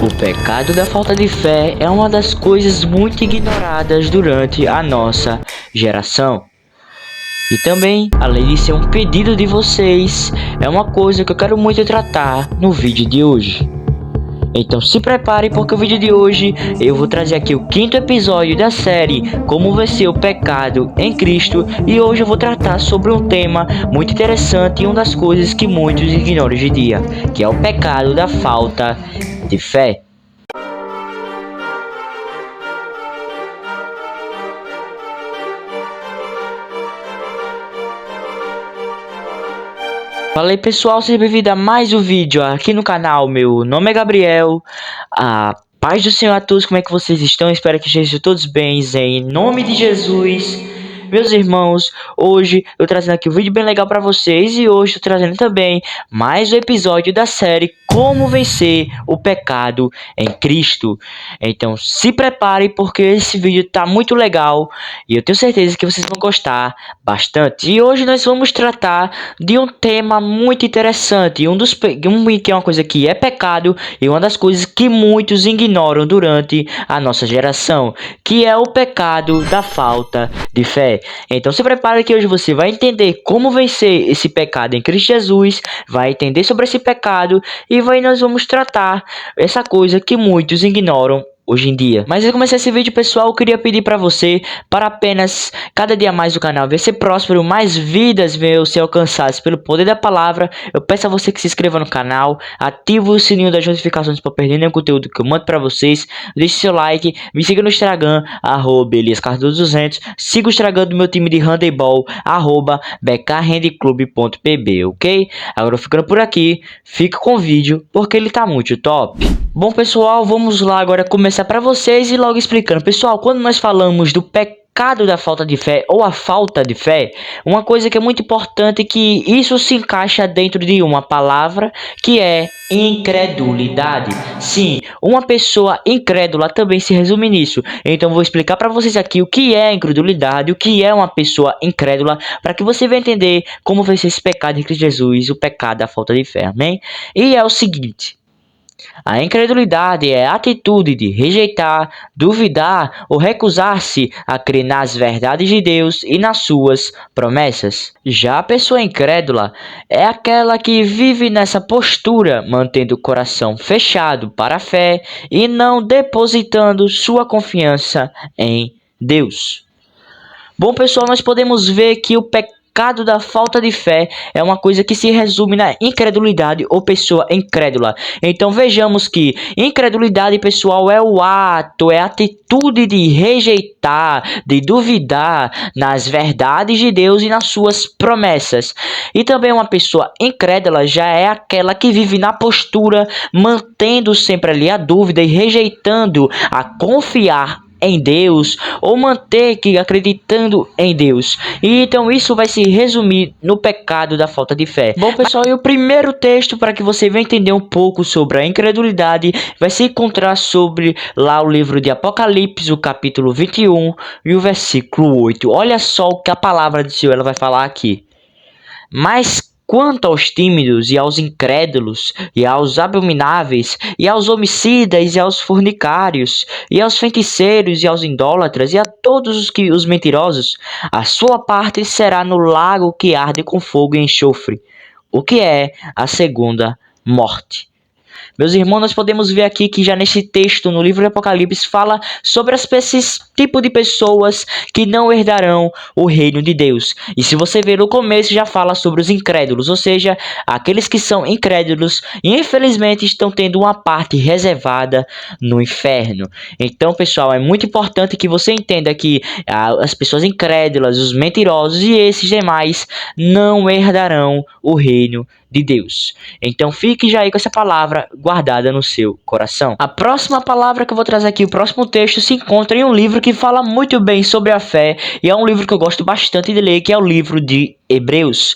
O pecado da falta de fé é uma das coisas muito ignoradas durante a nossa geração. E também, além de ser um pedido de vocês, é uma coisa que eu quero muito tratar no vídeo de hoje. Então se prepare, porque o vídeo de hoje eu vou trazer aqui o 5º episódio da série Como Vencer o Pecado em Cristo. E hoje eu vou tratar sobre um tema muito interessante e uma das coisas que muitos ignoram hoje em dia, que é o pecado da falta de fé. Fala aí pessoal, seja bem-vindo a mais um vídeo aqui no canal. Meu nome é Gabriel. A paz do Senhor a todos, como é que vocês estão? Espero que estejam todos bem, em nome de Jesus. Meus irmãos, hoje eu trazendo aqui um vídeo bem legal para vocês. E hoje eu trazendo também mais um episódio da série Como Vencer o Pecado em Cristo. Então se prepare, porque esse vídeo tá muito legal e eu tenho certeza que vocês vão gostar bastante. E hoje nós vamos tratar de um tema muito interessante, que é uma coisa que é pecado e uma das coisas que muitos ignoram durante a nossa geração, que é o pecado da falta de fé. Então se prepare, que hoje você vai entender como vencer esse pecado em Cristo Jesus, vai entender sobre esse pecado e nós vamos tratar essa coisa que muitos ignoram hoje em dia. Mas antes de começar esse vídeo, pessoal, eu queria pedir para você, para apenas cada dia mais o canal venha ser próspero, mais vidas venham ser alcançadas pelo poder da palavra. Eu peço a você que se inscreva no canal, ative o sininho das notificações para perder nenhum conteúdo que eu mando para vocês, deixe seu like, me siga no Instagram, @eliascardoso200, siga o Instagram do meu time de handebol, @bkhandclub.pb, ok? Agora ficando por aqui, fica com o vídeo, porque ele tá muito top. Bom pessoal, vamos lá agora começar para vocês e logo explicando. Pessoal, quando nós falamos do pecado da falta de fé ou a falta de fé, uma coisa que é muito importante é que isso se encaixa dentro de uma palavra que é incredulidade. Sim, uma pessoa incrédula também se resume nisso. Então vou explicar para vocês aqui o que é incredulidade, o que é uma pessoa incrédula, para que você venha entender como vencer esse pecado em Cristo Jesus, o pecado da falta de fé, amém? E é o seguinte: a incredulidade é a atitude de rejeitar, duvidar ou recusar-se a crer nas verdades de Deus e nas suas promessas. Já a pessoa incrédula é aquela que vive nessa postura, mantendo o coração fechado para a fé e não depositando sua confiança em Deus. Bom pessoal, nós podemos ver que o pecado da falta de fé é uma coisa que se resume na incredulidade ou pessoa incrédula. Então vejamos que incredulidade, pessoal, é o ato, é a atitude de rejeitar, de duvidar nas verdades de Deus e nas suas promessas. E também uma pessoa incrédula já é aquela que vive na postura, mantendo sempre ali a dúvida e rejeitando a confiar em Deus, ou manter que acreditando em Deus. E então isso vai se resumir no pecado da falta de fé. Bom pessoal, e o primeiro texto para que você venha entender um pouco sobre a incredulidade vai se encontrar sobre lá o livro de Apocalipse, o capítulo 21 e o versículo 8. Olha só o que a palavra de Deus ela vai falar aqui: mas quanto aos tímidos e aos incrédulos, e aos abomináveis, e aos homicidas, e aos fornicários, e aos feiticeiros, e aos idólatras, e a todos os mentirosos, a sua parte será no lago que arde com fogo e enxofre, o que é a segunda morte. Meus irmãos, nós podemos ver aqui que já nesse texto, no livro de Apocalipse, fala sobre esse tipo de pessoas que não herdarão o reino de Deus. E se você ver no começo, já fala sobre os incrédulos, ou seja, aqueles que são incrédulos e infelizmente estão tendo uma parte reservada no inferno. Então, pessoal, é muito importante que você entenda que as pessoas incrédulas, os mentirosos e esses demais não herdarão o reino de Deus. Então fique já aí com essa palavra guardada no seu coração. A próxima palavra que eu vou trazer aqui, o próximo texto, se encontra em um livro que fala muito bem sobre a fé, e é um livro que eu gosto bastante de ler, que é o livro de Hebreus,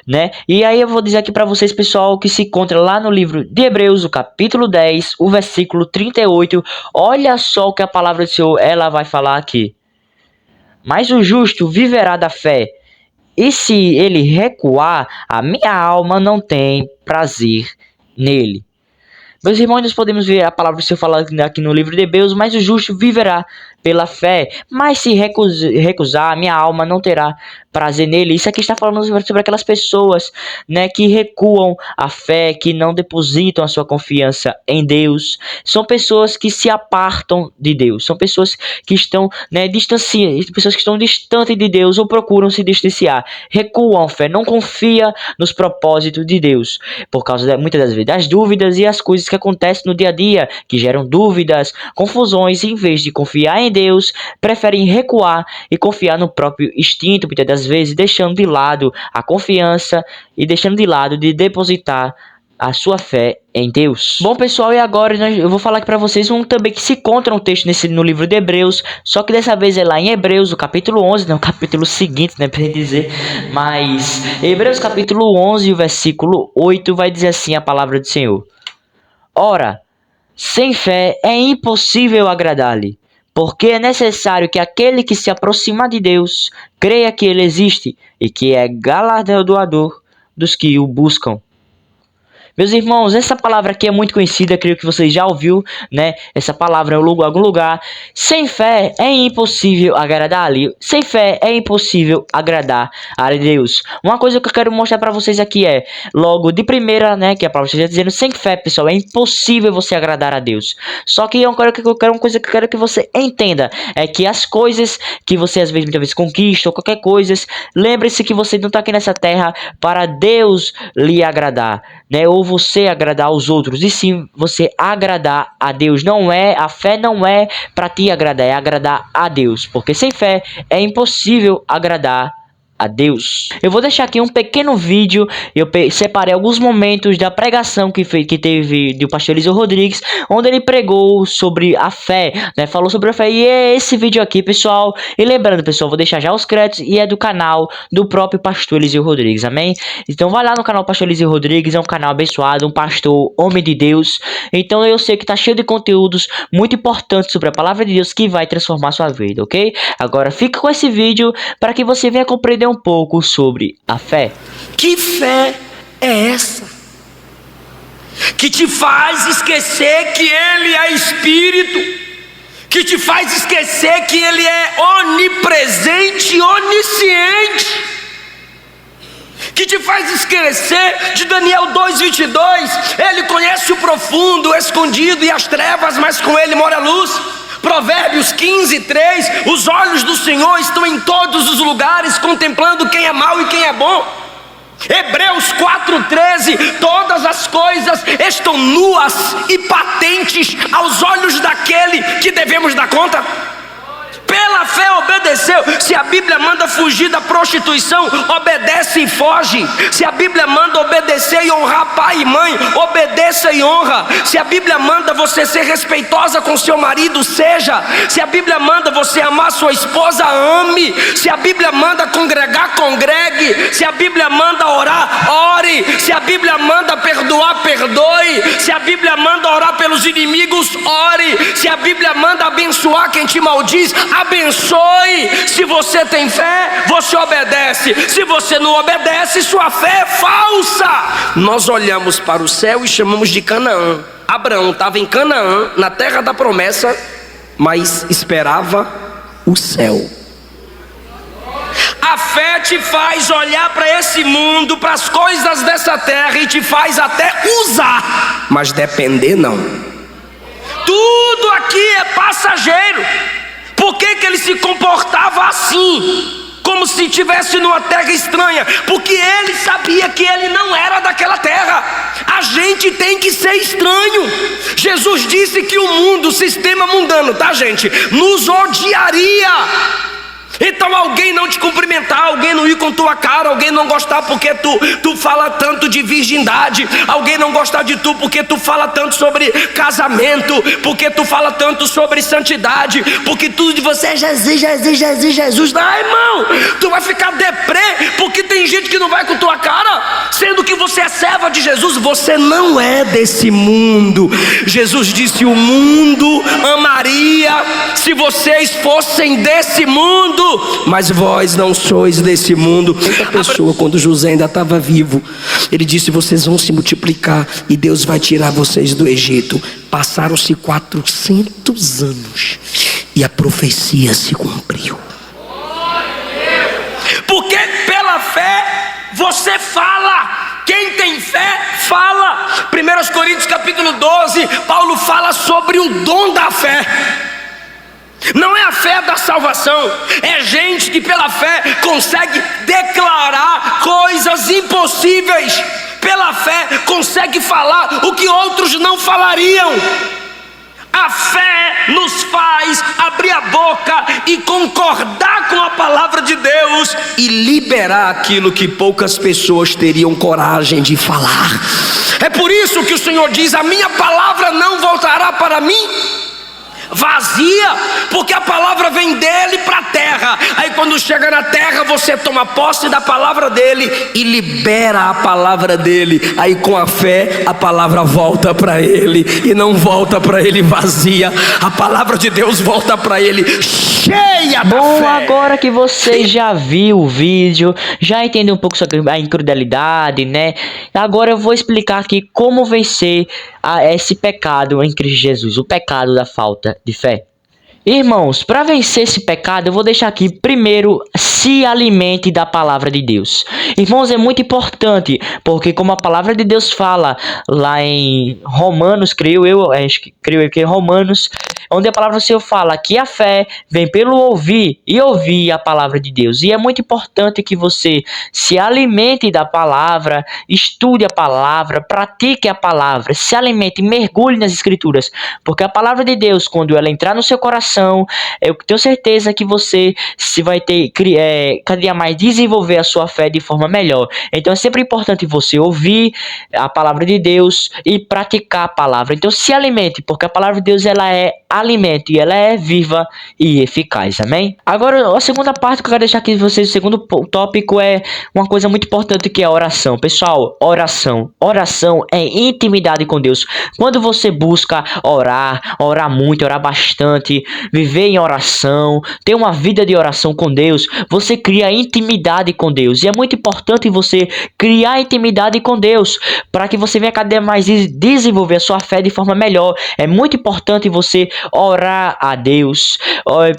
né? E aí eu vou dizer aqui para vocês, pessoal, que se encontra lá no livro de Hebreus, o capítulo 10, o versículo 38. Olha só o que a palavra do Senhor ela vai falar aqui: mas o justo viverá da fé, e se ele recuar, a minha alma não tem prazer nele. Meus irmãos, nós podemos ver a palavra do Senhor falando aqui no livro de Hebreus, mas o justo viverá pela fé, mas se recusar, minha alma não terá prazer nele. Isso aqui está falando sobre aquelas pessoas, né, que recuam a fé, que não depositam a sua confiança em Deus. São pessoas que se apartam de Deus, são pessoas que estão, né, pessoas que estão distantes de Deus ou procuram se distanciar, recuam a fé, não confia nos propósitos de Deus, por causa muitas das vezes das dúvidas e as coisas que acontecem no dia a dia, que geram dúvidas, confusões, e em vez de confiar em Deus, preferem recuar e confiar no próprio instinto, muitas das vezes deixando de lado a confiança e deixando de lado de depositar a sua fé em Deus. Bom, pessoal, e agora eu vou falar aqui para vocês também que se encontra um texto no livro de Hebreus, só que dessa vez é lá em Hebreus, o capítulo 11, não, o capítulo seguinte, né, para dizer, mas Hebreus capítulo 11, o versículo 8, vai dizer assim a palavra do Senhor: Ora, sem fé é impossível agradar-lhe, porque é necessário que aquele que se aproxima de Deus creia que ele existe e que é galardoador dos que o buscam. Meus irmãos, essa palavra aqui é muito conhecida, creio que vocês já ouviu, né? Essa palavra em algum lugar. Sem fé é impossível agradar-lhe. Sem fé é impossível agradar a Deus. Uma coisa que eu quero mostrar para vocês aqui é, logo de primeira, né, que a palavra está dizendo, sem fé, pessoal, é impossível você agradar a Deus. Só que uma coisa que eu quero que você entenda é que as coisas que você muitas vezes conquista ou qualquer coisa, lembre-se que você não está aqui nessa terra para Deus lhe agradar, né? Ou você agradar aos outros, e sim você agradar a Deus. A fé não é para te agradar, é agradar a Deus, porque sem fé é impossível agradar a Deus. Eu vou deixar aqui um pequeno vídeo. Eu separei alguns momentos da pregação que teve do pastor Eliseu Rodrigues, onde ele pregou sobre a fé, né? Falou sobre a fé, e é esse vídeo aqui, pessoal. E lembrando, pessoal, vou deixar já os créditos, e é do canal do próprio pastor Eliseu Rodrigues, amém? Então vai lá no canal pastor Eliseu Rodrigues, é um canal abençoado, um pastor, homem de Deus. Então eu sei que tá cheio de conteúdos muito importantes sobre a palavra de Deus que vai transformar sua vida, ok? Agora fica com esse vídeo para que você venha compreender um pouco sobre a fé. Que fé é essa que te faz esquecer que Ele é Espírito, que te faz esquecer que Ele é onipresente e onisciente, que te faz esquecer de Daniel 2:22, Ele conhece o profundo, o escondido e as trevas, mas com Ele mora a luz. Provérbios 15:3, os olhos do Senhor estão em todos os lugares, contemplando quem é mau e quem é bom. Hebreus 4:13, todas as coisas estão nuas e patentes aos olhos daquele que devemos dar conta. Pela fé obedeceu. Se a Bíblia manda fugir da prostituição, obedece e foge. Se a Bíblia manda obedecer e honrar pai e mãe, obedeça e honra. Se a Bíblia manda você ser respeitosa com seu marido, seja. Se a Bíblia manda você amar sua esposa, ame. Se a Bíblia manda congregar, congregue. Se a Bíblia manda orar, ore. Se a Bíblia manda perdoar, perdoe. Se a Bíblia manda orar pelos inimigos, ore. Se a Bíblia manda abençoar quem te maldiz, abençoe. Se você tem fé, você obedece. Se você não obedece, sua fé é falsa. Nós olhamos para o céu e chamamos de Canaã. Abraão estava em Canaã, na terra da promessa, mas esperava o céu. A fé te faz olhar para esse mundo, para as coisas dessa terra, e te faz até usar, mas depender não. Tudo aqui é passageiro. Por que ele se comportava assim, como se estivesse numa terra estranha? Porque ele sabia que ele não era daquela terra. A gente tem que ser estranho. Jesus disse que o mundo, o sistema mundano, tá, gente, nos odiaria. Então alguém não te cumprimentar, alguém não ir com tua cara, alguém não gostar porque tu fala tanto de virgindade, alguém não gostar de tu porque tu fala tanto sobre casamento, porque tu fala tanto sobre santidade, porque tudo de você é Jesus, Jesus, Jesus, Jesus. Não, irmão, tu vai ficar deprê porque tem gente que não vai com tua cara, sendo que você é serva de Jesus. Você não é desse mundo. Jesus disse: o mundo amaria se vocês fossem desse mundo. mas vós não sois desse mundo. A pessoa, quando José ainda estava vivo, ele disse: vocês vão se multiplicar e Deus vai tirar vocês do Egito. Passaram-se 400 anos e a profecia se cumpriu. Porque pela fé você fala. Quem tem fé, fala. 1 Coríntios capítulo 12, Paulo fala sobre o dom da fé. Não é a fé da salvação, é gente que pela fé consegue declarar coisas impossíveis. Pela fé consegue falar o que outros não falariam. A fé nos faz abrir a boca e concordar com a palavra de Deus e liberar aquilo que poucas pessoas teriam coragem de falar. É por isso que o Senhor diz: a minha palavra não voltará para mim vazia, porque a palavra vem dele para a terra. Aí quando chega na terra, você toma posse da palavra dele e libera a palavra dele. Aí com a fé a palavra volta para ele e não volta para ele vazia. A palavra de Deus volta para ele cheia da fé. Agora que você já viu o vídeo, já entendeu um pouco sobre a incredulidade, né? Agora eu vou explicar aqui como vencer esse pecado em Cristo Jesus, o pecado da falta de fé. Irmãos, para vencer esse pecado, eu vou deixar aqui primeiro: se alimente da palavra de Deus. Irmãos, é muito importante, porque como a palavra de Deus fala lá em Romanos, creio que Romanos, onde a palavra do Senhor fala que a fé vem pelo ouvir e ouvir a palavra de Deus. E é muito importante que você se alimente da palavra, estude a palavra, pratique a palavra, se alimente, mergulhe nas escrituras, porque a palavra de Deus, quando ela entrar no seu coração, eu tenho certeza que você se vai ter cada dia mais desenvolver a sua fé de forma melhor. Então é sempre importante você ouvir a palavra de Deus e praticar a palavra. Então se alimente, porque a palavra de Deus, ela é alimento e ela é viva e eficaz, amém? Agora a segunda parte que eu quero deixar aqui de vocês, o segundo tópico, é uma coisa muito importante, que é a oração. Pessoal, oração é intimidade com Deus. Quando você busca orar muito, orar bastante, viver em oração, ter uma vida de oração com Deus, você cria intimidade com Deus. E é muito importante você criar intimidade com Deus, para que você venha cada vez mais desenvolver a sua fé de forma melhor. É muito importante você orar a Deus,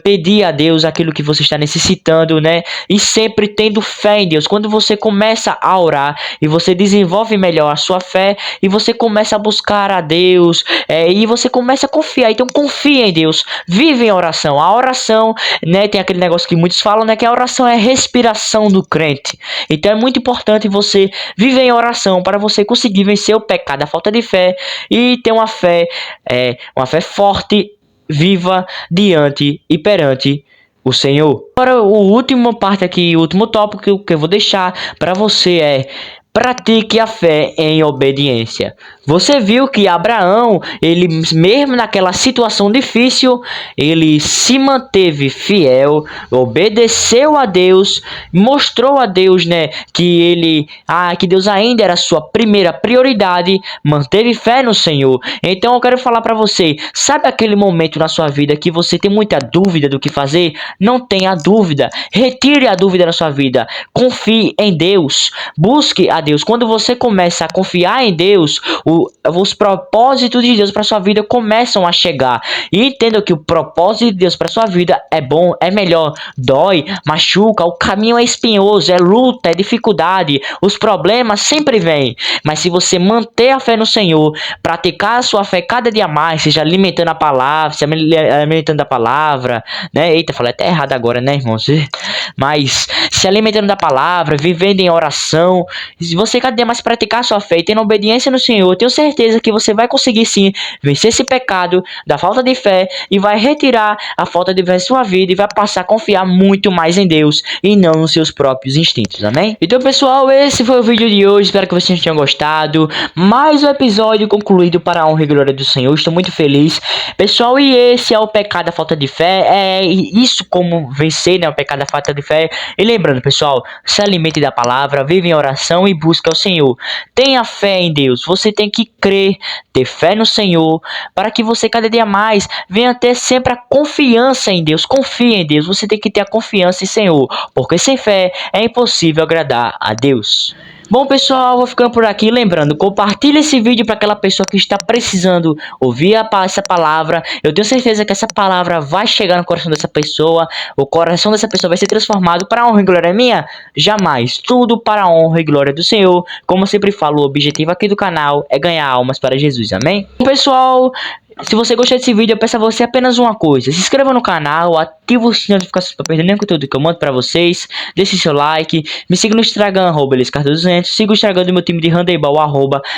pedir a Deus aquilo que você está necessitando, né? E sempre tendo fé em Deus. Quando você começa a orar e você desenvolve melhor a sua fé, e você começa a buscar a Deus, e você começa a confiar. Então confia em Deus, vive em oração. A oração, né, tem aquele negócio que muitos falam, né, que a oração é a respiração do crente. Então é muito importante você viver em oração, para você conseguir vencer o pecado, a falta de fé, e ter uma fé forte, viva diante e perante o Senhor. Agora, o último parte aqui, o último tópico que eu vou deixar para você é: pratique a fé em obediência. Você viu que Abraão, ele mesmo naquela situação difícil, ele se manteve fiel, obedeceu a Deus, mostrou a Deus, né, que Deus ainda era a sua primeira prioridade, manteve fé no Senhor. Então eu quero falar para você: sabe aquele momento na sua vida que você tem muita dúvida do que fazer? Não tenha dúvida, retire a dúvida na sua vida, confie em Deus, busque a Deus. Quando você começa a confiar em Deus, os propósitos de Deus para sua vida começam a chegar. E entenda que o propósito de Deus para sua vida é bom, é melhor. Dói, machuca, o caminho é espinhoso, é luta, é dificuldade, os problemas sempre vêm. Mas se você manter a fé no Senhor, praticar a sua fé cada dia mais, seja alimentando a palavra, né? Eita, falei até errado agora, né, irmãos? Mas se alimentando da palavra, vivendo em oração, se você cada dia mais praticar a sua fé e tendo obediência no Senhor, eu tenho certeza que você vai conseguir sim vencer esse pecado da falta de fé, e vai retirar a falta de fé da sua vida, e vai passar a confiar muito mais em Deus e não nos seus próprios instintos, amém? Então pessoal, esse foi o vídeo de hoje, espero que vocês tenham gostado. Mais um episódio concluído para a honra e glória do Senhor, estou muito feliz, pessoal. E esse é o pecado da falta de fé, é isso, como vencer, né, o pecado da falta de fé. E lembrando, pessoal, se alimente da palavra, vive em oração e busque ao Senhor. Tenha fé em Deus. Você tem que crer, ter fé no Senhor, para que você cada dia mais venha ter sempre a confiança em Deus. Confie em Deus. Você tem que ter a confiança em Senhor, porque sem fé é impossível agradar a Deus. Bom, pessoal, vou ficando por aqui. Lembrando, compartilhe esse vídeo para aquela pessoa que está precisando ouvir essa palavra. Eu tenho certeza que essa palavra vai chegar no coração dessa pessoa. O coração dessa pessoa vai ser transformado para a honra e glória minha? Jamais. Tudo para a honra e glória do Senhor. Como eu sempre falo, o objetivo aqui do canal é ganhar almas para Jesus. Amém? Bom, pessoal, se você gostou desse vídeo, eu peço a você apenas uma coisa: se inscreva no canal, ative o sininho de notificações para perder nenhum conteúdo que eu mando para vocês, deixe seu like, me siga no Instagram, @eliscardo200, siga o Instagram do meu time de handebol,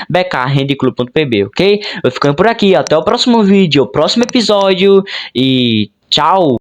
@bkhandiclub.pb, ok? Eu ficando por aqui, até o próximo vídeo, o próximo episódio e tchau!